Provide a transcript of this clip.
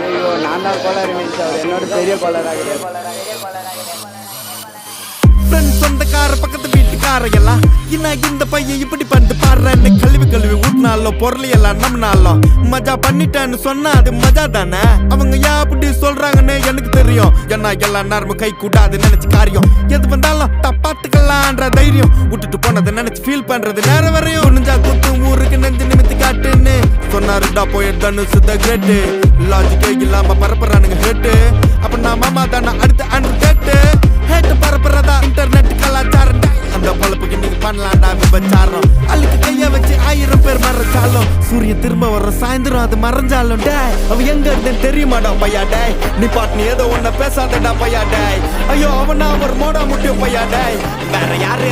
ஐயோ நான் தான் கோளாறு மீன்ஸ் அவர் என்னோட பெரிய கோளாறாக சொந்தக்கார பக்கத்து வீட்டுக்கார எல்லாம் இந்த பையன் இப்படி பண்ணிட்டு பாடுறேன்னு கழுவி ஊட்டினாலும் பொருள் எல்லாம் நம்மனாலும் மஜா பண்ணிட்டேன்னு சொன்னா அது மஜா தானே. அவங்க ஏன் அப்படி சொல்றாங்கன்னு எனக்கு தெரியும். ஏன்னா எல்லாம் நேரமும் கை கூடாது நினைச்சு காரியம் எது வந்தாலும் தப்பாத்துக்கலான்ற தைரியம் விட்டுட்டு போனதை நினைச்சு ஃபீல் பண்றது நேரம் வரையும் நெஞ்சா குத்தும் ஊருக்கு நெஞ்சு நிமித்தி காட்டுன்னு சொன்னாருடா போய் தனுசு த கிரேட்டு லாஜிக்கே இல்லாம பரப்புறானுங்க ஹேட்டு. அப்ப நான் மாமா தானே அடுத்த அன்று கேட்டு ஹேட்டு பரப்புறதா இன்டர்நெட் கலாச்சாரம். அந்த பொழப்புக்கு நீங்க பண்ணலாம்டா விபச்சாரம். அள்ளிக்கு கைய வச்சு 1000 பேர் மறைச்சாலும் சூரியன் திரும்ப வர சாயந்தரம் அது மறைஞ்சாலும் டே அவ எங்க இருந்தேன்னு தெரியுமாடா பையா டே. நீ பாட்டு நீ ஏதோ ஒன்ன பேசாதடா பையா டே. ஐயோ அவனா ஒரு மோடா முட்டிய பையா டே. வேற யாரு